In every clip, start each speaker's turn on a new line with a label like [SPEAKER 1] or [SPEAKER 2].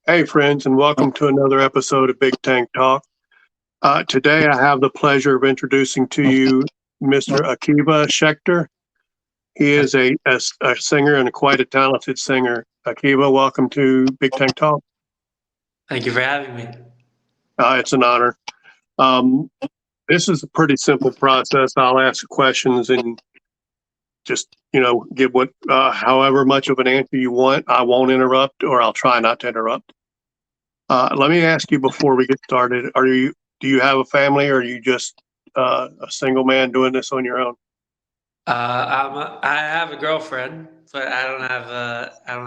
[SPEAKER 1] Hey, friends, and welcome to another episode of BigTank Talk. Today, I have the pleasure of introducing to you Mr. Akiva Schechter. He is a singer and quite a talented singer. Akiva, welcome to BigTank Talk.
[SPEAKER 2] Thank you for having me.
[SPEAKER 1] It's an honor. Um, this is a pretty simple process. I'll ask questions and just give however much of an answer you want. I won't interrupt, or I'll try not to interrupt. Let me ask you before we get started: do you have a family, or are you just a single man doing this on your own?
[SPEAKER 2] I have a girlfriend, but I don't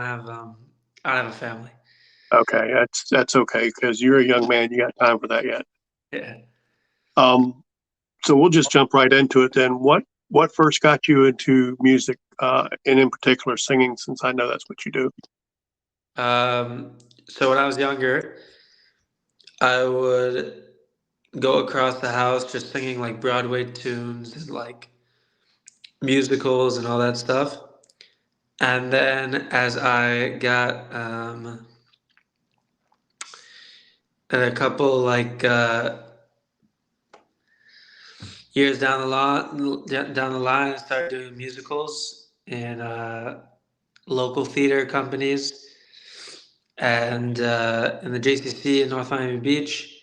[SPEAKER 2] have a family.
[SPEAKER 1] Okay, that's okay because you're a young man. You got time for that yet?
[SPEAKER 2] Yeah.
[SPEAKER 1] So we'll just jump right into it then. What first got you into music, and in particular singing? Since I know that's what you do.
[SPEAKER 2] So when I was younger, I would go across the house just singing like Broadway tunes and like musicals and all that stuff. And then as I got a couple years down the line, I started doing musicals in local theater companies and in the JCC in North Miami Beach.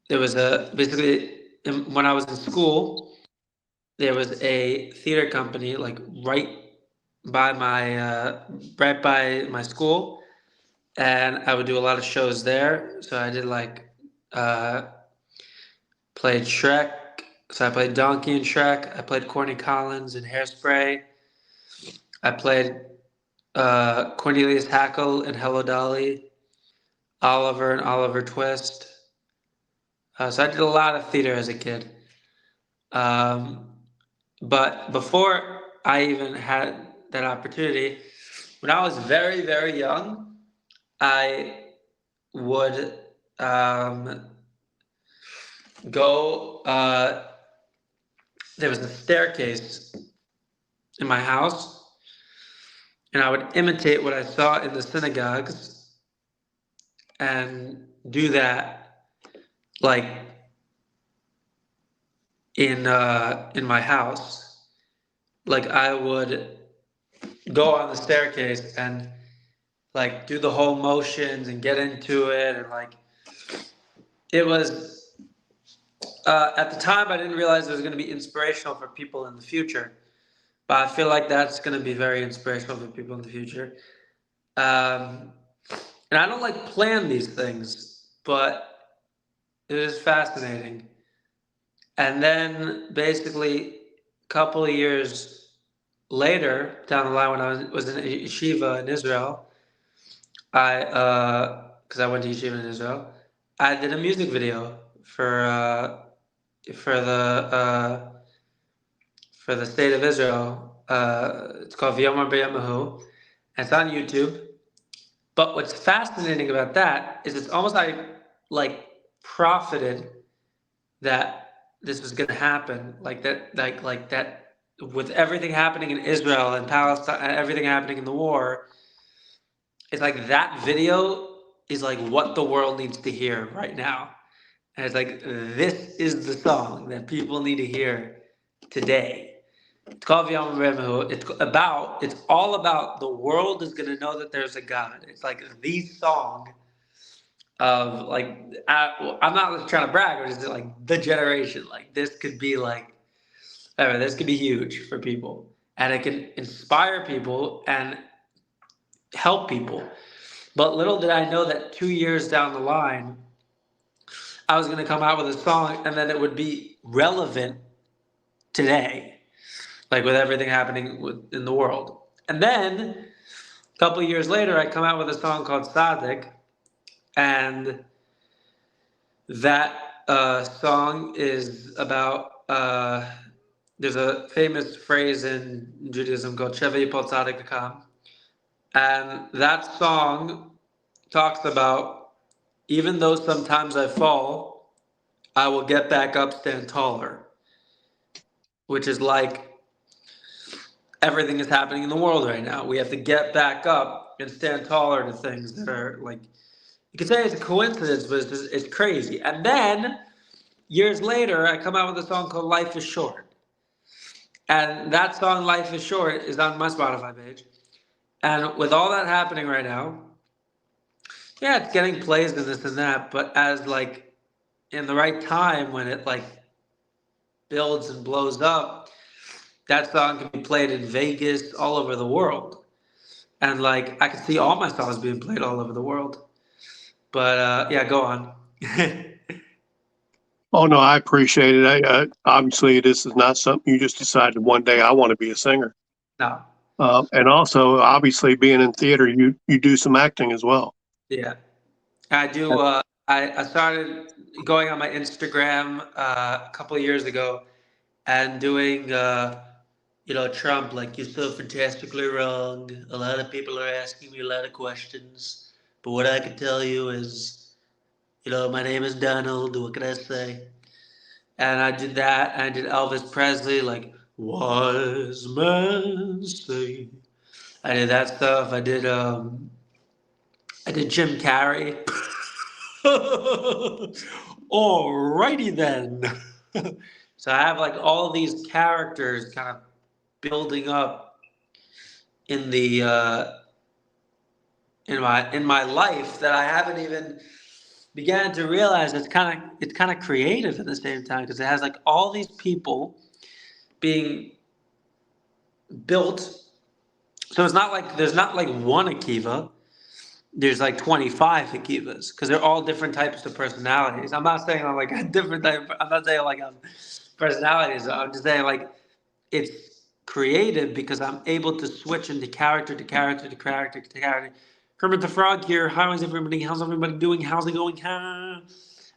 [SPEAKER 2] There was when I was in school, there was a theater company like by my right by my school, and I would do a lot of shows there. So I did uh, played Shrek. So I played Donkey in Shrek. I played Corny Collins in Hairspray. I played Cornelius Hackle in Hello Dolly. Oliver and Oliver Twist. So I did a lot of theater as a kid. Um, but before I even had that opportunity, when I was very, very young, I would go. There was a staircase in my house, and I would imitate what I saw in the synagogues and do that like in my house. Like I would go on the staircase and like do the whole motions and get into it, and like it was at the time I didn't realize it was going to be inspirational for people in the future, but I feel like that's going to be very inspirational for people in the future. um, and I don't like plan these things, but it is fascinating. And then basically a couple of years later down the line, when I was in yeshiva in Israel, because I went to yeshiva in Israel, I did a music video for the state of Israel. It's called V'yomar B'yamahu, and it's on YouTube. But what's fascinating about that is it's almost like profited that this was going to happen, like that, like that, with everything happening in Israel and Palestine, everything happening in the war. It's like that video is like what the world needs to hear right now. And it's like, this is the song that people need to hear today. It's called V'yom Remehu. It's all about the world is going to know that there's a God. It's like the song of like, I'm not trying to brag, but it's like the generation. Like this could be like, this could be huge for people. And it can inspire people and help people. But little did I know that 2 years down the line, I was going to come out with a song and then it would be relevant today, like with everything happening in the world. And then a couple of years later, I come out with a song called Sadik, and that song is about. There's a famous phrase in Judaism called Sheva Yipol Tzadik V'Kam, and that song talks about, even though sometimes I fall, I will get back up, stand taller, which is like everything is happening in the world right now. We have to get back up and stand taller to things that are like you could say it's a coincidence, but it's crazy. And then years later, I come out with a song called "Life Is Short," and that song "Life Is Short" is on my Spotify page. And with all that happening right now, yeah, it's getting plays and this and that. But as like in the right time when it like builds and blows up, that song can be played in Vegas, all over the world. And like I can see all my songs being played all over the world. But yeah, go on.
[SPEAKER 1] Oh no, I appreciate it. Obviously, this is not something you just decided one day I want to be a singer.
[SPEAKER 2] No.
[SPEAKER 1] And also, obviously, being in theater, you do some acting as well.
[SPEAKER 2] Yeah. I do. I started going on my Instagram a couple of years ago and doing, Trump, like, you're so fantastically wrong. A lot of people are asking me a lot of questions. But what I can tell you is, my name is Donald. What can I say? And I did that. And I did Elvis Presley, like, wise man say. I did that stuff. I did Jim Carrey. Alrighty then. So I have like all these characters kind of building up in the in my life that I haven't even began to realize it's kind of creative at the same time because it has like all these people being built. So it's not like there's not like one Akiva. There's like 25 Akivas because they're all different types of personalities. I'm not saying I'm like a different type. I'm not saying like I'm personalities. I'm just saying like it's creative because I'm able to switch into character to character to character to character. Kermit the Frog here. How is everybody? How's everybody doing? How's it going? I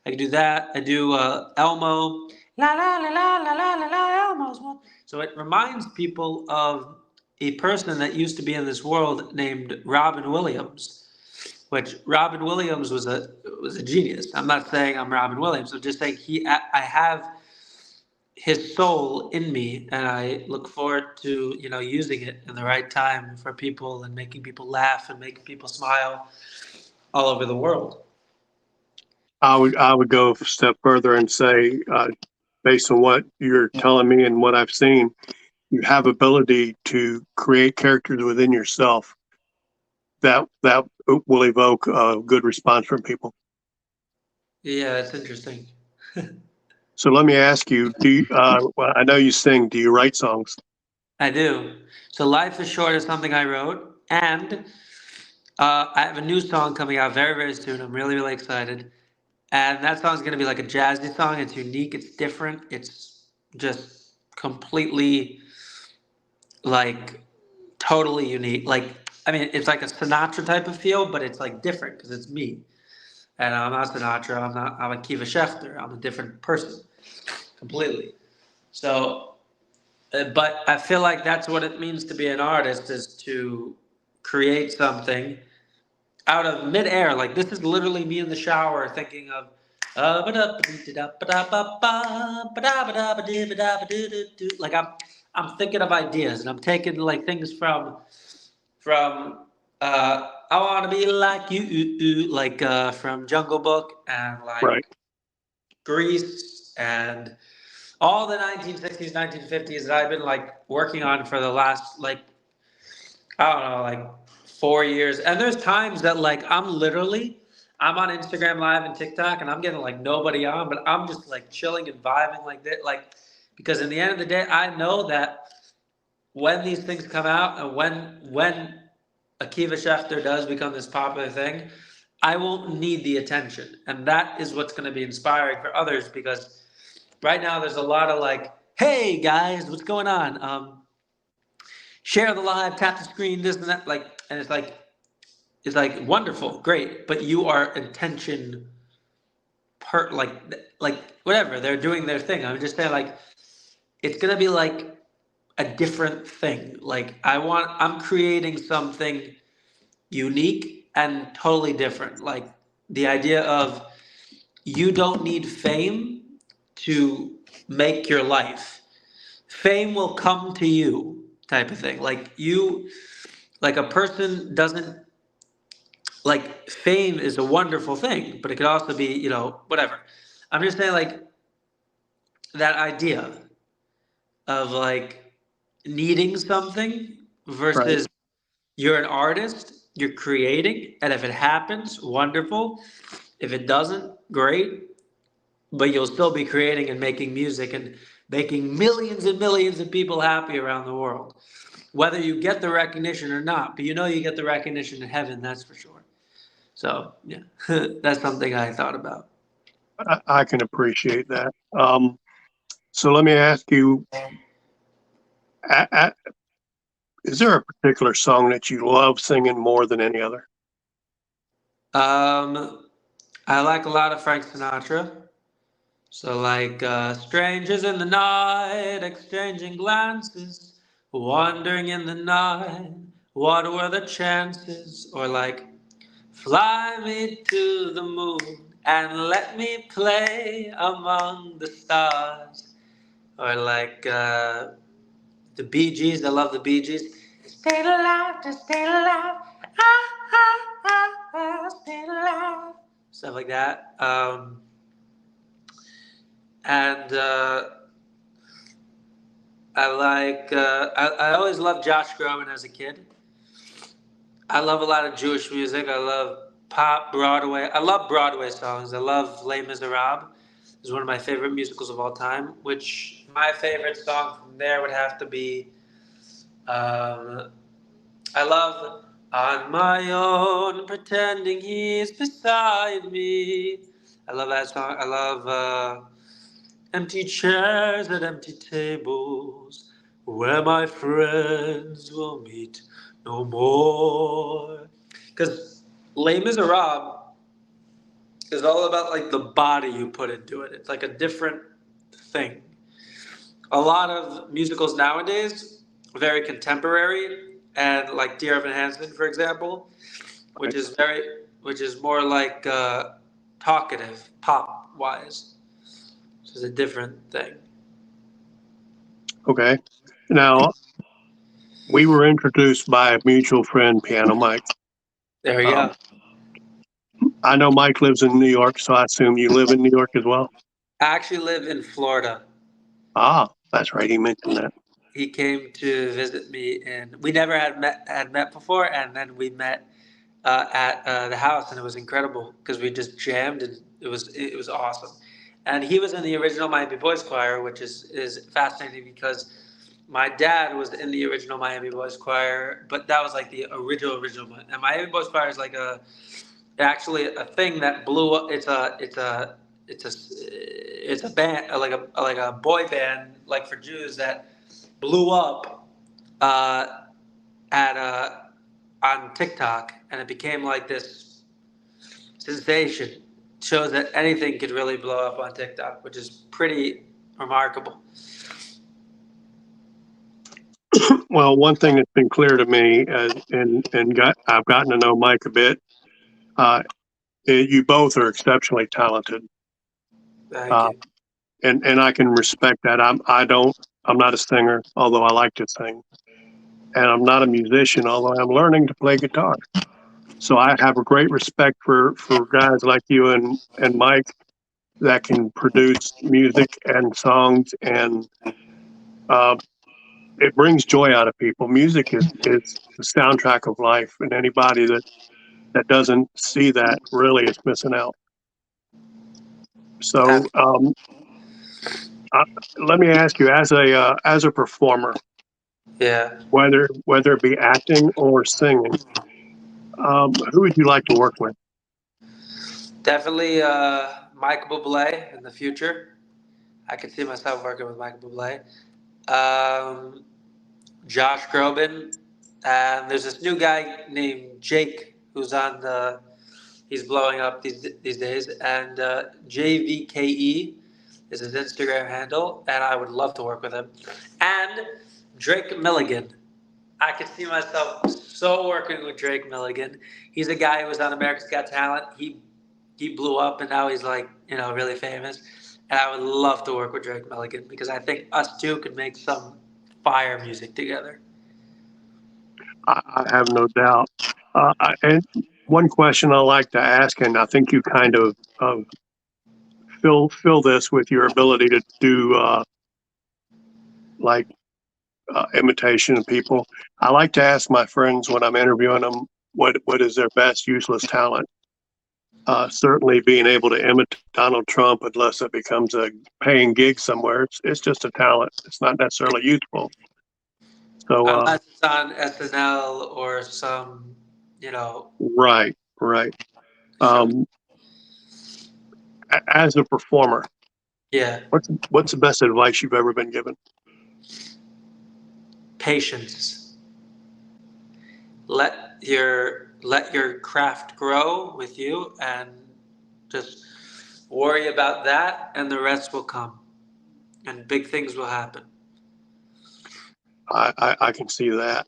[SPEAKER 2] can do that. I do Elmo. La la la la la la la la Elmo's one. So it reminds people of a person that used to be in this world named Robin Williams. Which Robin Williams was a genius. I'm not saying I'm Robin Williams. I'm just saying I have his soul in me, and I look forward to using it in the right time for people and making people laugh and making people smile all over the world.
[SPEAKER 1] I would go a step further and say, based on what you're telling me and what I've seen, you have ability to create characters within yourself that will evoke a good response from people.
[SPEAKER 2] Yeah, that's interesting.
[SPEAKER 1] So let me ask you: well, I know you sing. Do you write songs?
[SPEAKER 2] I do. So "Life Is Short" is something I wrote, and I have a new song coming out very, very soon. I'm really, really excited. And that song's going to be like a jazzy song. It's unique. It's different. It's just completely like totally unique. Like, I mean, it's like a Sinatra type of feel, but it's like different because it's me. And I'm not Sinatra. I'm Akiva Schechter. I'm a different person completely. So, but I feel like that's what it means to be an artist is to create something out of midair. Like this is literally me in the shower thinking of like I'm thinking of ideas and I'm taking like things from I want to be like you like from Jungle Book and like
[SPEAKER 1] Right.
[SPEAKER 2] Grease and all the 1960s 1950s that I've been like working on for the last like I don't know, like 4 years. And there's times that like I'm on Instagram Live and TikTok and I'm getting like nobody on, but I'm just like chilling and vibing like that. Like because in the end of the day, I know that when these things come out and when Akiva Schechter does become this popular thing, I won't need the attention. And that is what's going to be inspiring for others because right now there's a lot of like, hey guys, what's going on? Share the live, tap the screen, this and that, like, and it's like wonderful, great, but you are attention like whatever they're doing their thing. I'm just saying, like, it's gonna be like a different thing. Like, I'm creating something unique and totally different. Like the idea of you don't need fame to make your life. Fame will come to you, type of thing. Like a person doesn't like fame is a wonderful thing, but it could also be, whatever. I'm just saying, like, that idea of like needing something
[SPEAKER 1] Right.
[SPEAKER 2] versus you're an artist, you're creating, and if it happens, wonderful. If it doesn't, great. But you'll still be creating and making music and making millions and millions of people happy around the world. Whether you get the recognition or not, but you get the recognition in heaven, that's for sure. So, yeah, that's something I thought about.
[SPEAKER 1] I can appreciate that. So let me ask you, a- a- is there a particular song that you love singing more than any other?
[SPEAKER 2] Um, I like a lot of Frank Sinatra. So, like, strangers in the night, exchanging glances, wandering in the night, what were the chances? Or, like, fly me to the moon and let me play among the stars. Or, like, the Bee Gees, I love the Bee Gees. Stay alive, just stay alive. Ah, ah, ah, ah, stay alive. Stuff like that. And I always loved Josh Groban as a kid. I love a lot of Jewish music. I love pop, Broadway. I love Broadway songs. I love Les Miserables. It's one of my favorite musicals of all time. Which my favorite song from there would have to be. Um, I love "On My Own," pretending he's beside me. I love that song. I love empty chairs at empty tables, where my friends will meet no more. Because Les Miserables is all about like the body you put into it. It's like a different thing. A lot of musicals nowadays are very contemporary, and like Dear Evan Hansen, for example, which
[SPEAKER 1] Right.
[SPEAKER 2] is which is more like talkative, pop wise. Which is a different thing.
[SPEAKER 1] Okay. Now, we were introduced by a mutual friend, Piano Mike.
[SPEAKER 2] There we
[SPEAKER 1] Um,
[SPEAKER 2] go.
[SPEAKER 1] I know Mike lives in New York, so I assume you live in New York as well.
[SPEAKER 2] I actually live in Florida.
[SPEAKER 1] Ah, that's right. He mentioned that.
[SPEAKER 2] He came to visit me, and we never had met before, and then we met at the house, and it was incredible because we just jammed, and it was awesome. And he was in the original Miami Boys Choir, which is fascinating because my dad was in the original Miami Boys Choir, but that was like the original one. And Miami Boys Choir is like actually a thing that blew up. It's a band like a boy band like for Jews that blew up uh, at on TikTok, and it became like this sensation. Shows that anything could really blow up on TikTok, which is pretty remarkable.
[SPEAKER 1] Well, one thing that's been clear to me, I've gotten to know Mike a bit. Uh, you both are exceptionally talented,
[SPEAKER 2] Thank
[SPEAKER 1] uh,
[SPEAKER 2] you.
[SPEAKER 1] and I can respect that. I'm not a singer, although I like to sing, and I'm not a musician, although I'm learning to play guitar. So I have a great respect for guys like you and Mike that can produce music and songs, and uh, it brings joy out of people. Music is the soundtrack of life, and anybody that doesn't see that really is missing out. So uh, let me ask you, as a performer,
[SPEAKER 2] Yeah,
[SPEAKER 1] whether it be acting or singing, who would you like to work with?
[SPEAKER 2] definitely Michael Bublé in the future. I could see myself working with Michael Bublé. Um, Josh Groban, and there's this new guy named Jake who's on the. He's blowing up these days, and JVKE is his Instagram handle, and I would love to work with him. And Drake Milligan, I could see myself so working with Drake Milligan. He's a guy who was on America's Got Talent. He blew up, and now he's like really famous. And I would love to work with Drake Milligan because I think us two could make some fire music together.
[SPEAKER 1] I have no doubt. And One question I like to ask, and I think you kind of fill this with your ability to do like imitation of people. I like to ask my friends when I'm interviewing them what is their best useless talent. Certainly, being able to imitate Donald Trump, unless it becomes a paying gig somewhere, it's just a talent. It's not necessarily useful. So,
[SPEAKER 2] Unless it's on SNL or some, you know,
[SPEAKER 1] right.
[SPEAKER 2] show.
[SPEAKER 1] Um, as a performer,
[SPEAKER 2] Yeah,
[SPEAKER 1] what's the best advice you've ever been given?
[SPEAKER 2] patience. Let your craft grow with you, and just worry about that, and the rest will come, and big things will happen.
[SPEAKER 1] I can see that.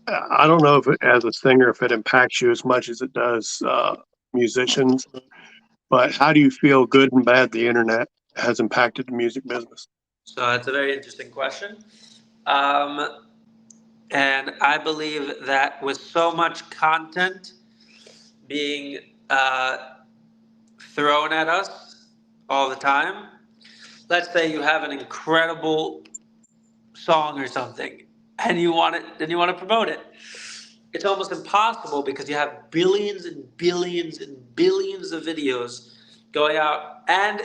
[SPEAKER 1] I don't know if as a singer, if it impacts you as much as it does musicians, but how do you feel good and bad the internet has impacted the music business?
[SPEAKER 2] So that's a very interesting question. Um, and I believe that with so much content being thrown at us all the time, let's say you have an incredible song or something, and you want it, and you want to promote it. It's almost impossible because you have billions and billions and billions of videos going out, and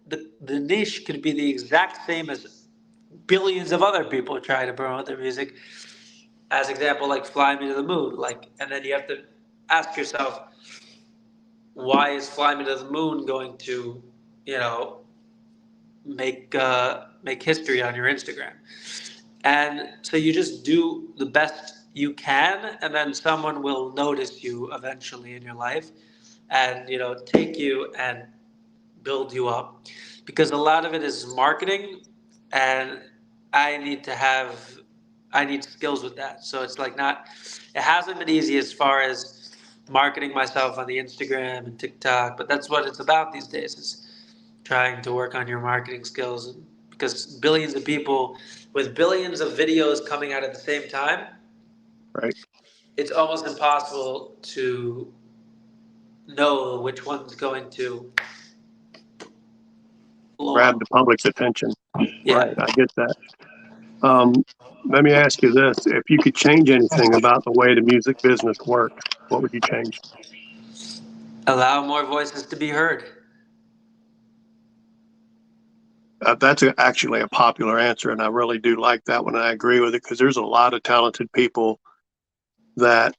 [SPEAKER 2] the niche could be the exact same as billions of other people trying to promote their music. As example, like "Fly Me to the Moon," like, and then you have to ask yourself, why is "Fly Me to the Moon" going to, you know, make history on your Instagram? And so you just do the best you can, and then someone will notice you eventually in your life, and take you and build you up, because a lot of it is marketing, and I need to have I need skills with that. So it's like, not it hasn't been easy as far as marketing myself on the Instagram and TikTok, but that's what it's about these days, is trying to work on your marketing skills, because billions of people with billions of videos coming out at the same time,
[SPEAKER 1] Right.
[SPEAKER 2] it's almost impossible to know which one's going to blow
[SPEAKER 1] Grab
[SPEAKER 2] up.
[SPEAKER 1] the public's attention.
[SPEAKER 2] Yeah.
[SPEAKER 1] Right. I get that. Um, Let me ask you this. If you could change anything about the way the music business works, what would you change?
[SPEAKER 2] Allow more voices to be heard.
[SPEAKER 1] That's actually a popular answer, and I really do like that one. I agree with it because there's a lot of talented people that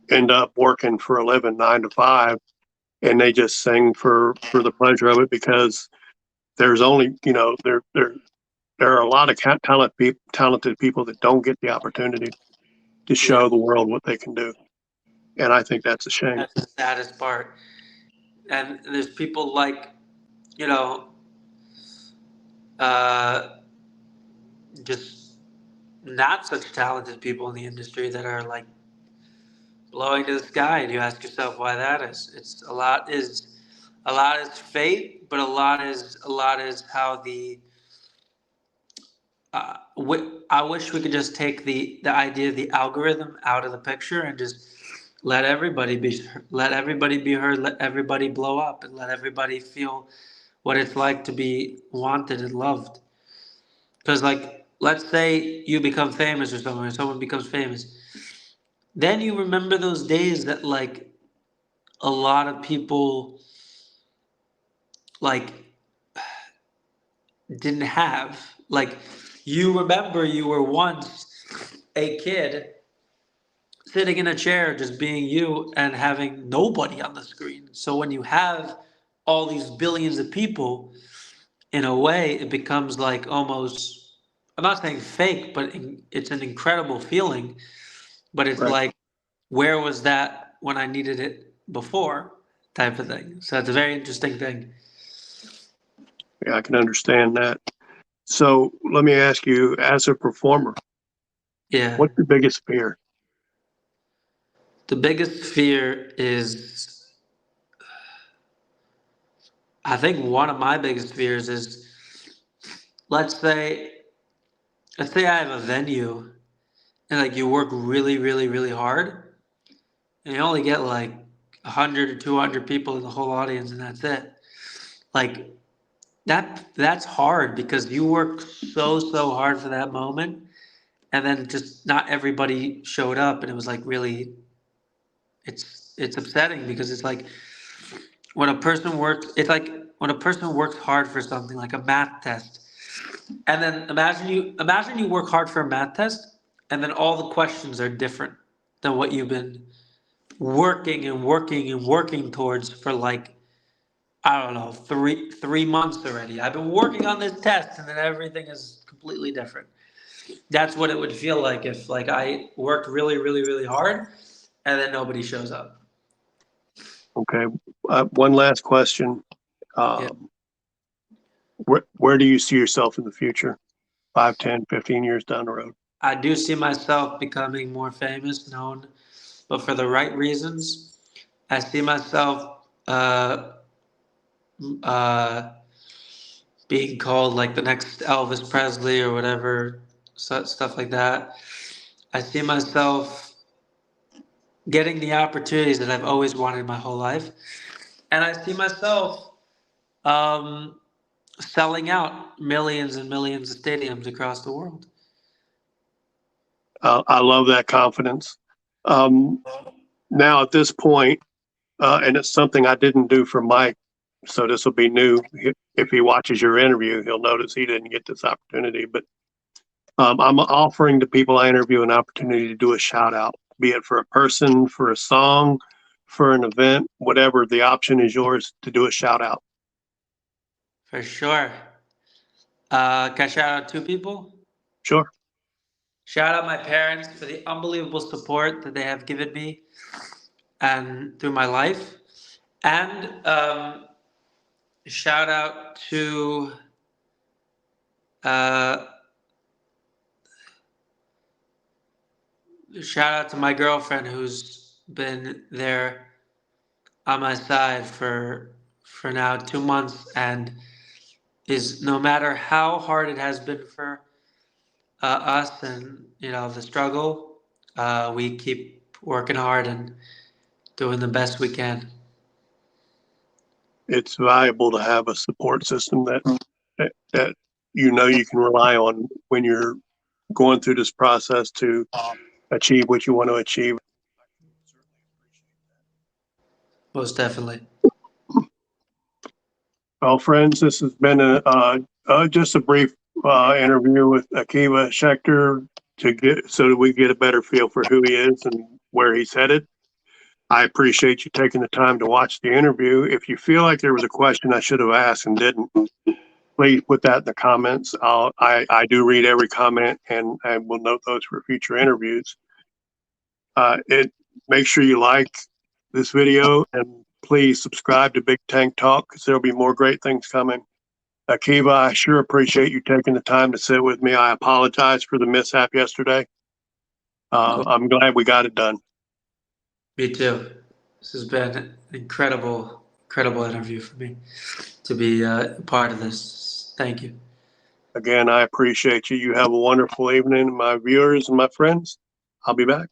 [SPEAKER 1] end up working for a living 9 to 5, and they just sing for the pleasure of it because there's only there are a lot of talented people that don't get the opportunity to
[SPEAKER 2] Yeah,
[SPEAKER 1] show the world what they can do, and I think that's a shame.
[SPEAKER 2] that's the saddest part. And there's people like, you know, uh, just not such talented people in the industry that are like blowing to the sky, and you ask yourself why that is. It's a lot is fate, but a lot is how the I wish we could just take the idea of the algorithm out of the picture, and just let everybody be let everybody be heard, let everybody blow up, and let everybody feel what it's like to be wanted and loved. Because, like, let's say you become famous, or someone becomes famous, then you remember those days that, like, a lot of people, like, didn't have. Like, you remember you were once a kid sitting in a chair just being you and having nobody on the screen. So when you have all these billions of people, in a way it becomes like almost, I'm not saying fake, but it's an incredible feeling. But it's
[SPEAKER 1] Right.
[SPEAKER 2] like, where was that when I needed it before, type of thing. So it's a very interesting thing.
[SPEAKER 1] Yeah, I can understand that. So let me ask you, as a performer,
[SPEAKER 2] Yeah.
[SPEAKER 1] what's your biggest fear?
[SPEAKER 2] The biggest fear is, I think one of my biggest fears is, let's say let's say I have a venue, and like you work really, really, really hard, and you only get like 100 or 200 people in the whole audience, and that's it. Like that's hard because you work so hard for that moment, and then just not everybody showed up, and it was like really, it's upsetting because it's like when a person works, it's like when a person works hard for something like a math test, and then imagine you work hard for a math test, and then all the questions are different than what you've been working and working and working towards for like, I don't know, three months already. I've been working on this test, and then everything is completely different. That's what it would feel like if like I worked really, really, really hard, and then nobody shows up.
[SPEAKER 1] Okay. One last question.
[SPEAKER 2] Yeah.
[SPEAKER 1] Where do you see yourself in the future? 5, 10, 15 years down the road?
[SPEAKER 2] I do see myself becoming more famous, known, but for the right reasons. I see myself uh, being called like the next Elvis Presley or whatever, stuff like that. I see myself getting the opportunities that I've always wanted my whole life, and I see myself um, selling out millions and millions of stadiums across the world.
[SPEAKER 1] I love that confidence. Now, at this point, and it's something I didn't do for Mike, so this will be new. If he watches your interview, he'll notice he didn't get this opportunity. But I'm offering the people I interview an opportunity to do a shout out, be it for a person, for a song, for an event, whatever. The option is yours to do a shout out.
[SPEAKER 2] For sure. Can I shout out two people?
[SPEAKER 1] Sure.
[SPEAKER 2] Shout out my parents for the unbelievable support that they have given me and through my life. And shout out to uh, my girlfriend who's been there on my side for now 2 months, and is, no matter how hard it has been for us, and the struggle, we keep working hard and doing the best we can.
[SPEAKER 1] It's valuable to have a support system that you can rely on when you're going through this process to achieve what you want to achieve.
[SPEAKER 2] Most definitely.
[SPEAKER 1] Well, friends, this has been just a brief interview with Akiva Schechter so that we get a better feel for who he is and where he's headed. I appreciate you taking the time to watch the interview. If you feel like there was a question I should have asked and didn't, please put that in the comments. I do read every comment, and I will note those for future interviews. Make sure you like this video, and please subscribe to BigTank Talk, because there'll be more great things coming. Akiva, I sure appreciate you taking the time to sit with me. I apologize for the mishap yesterday.
[SPEAKER 2] Cool.
[SPEAKER 1] I'm glad we got it done.
[SPEAKER 2] Me too. This has been an incredible interview for me to be part of this. Thank you.
[SPEAKER 1] Again, I appreciate you. You have a wonderful evening, my viewers and my friends. I'll be back.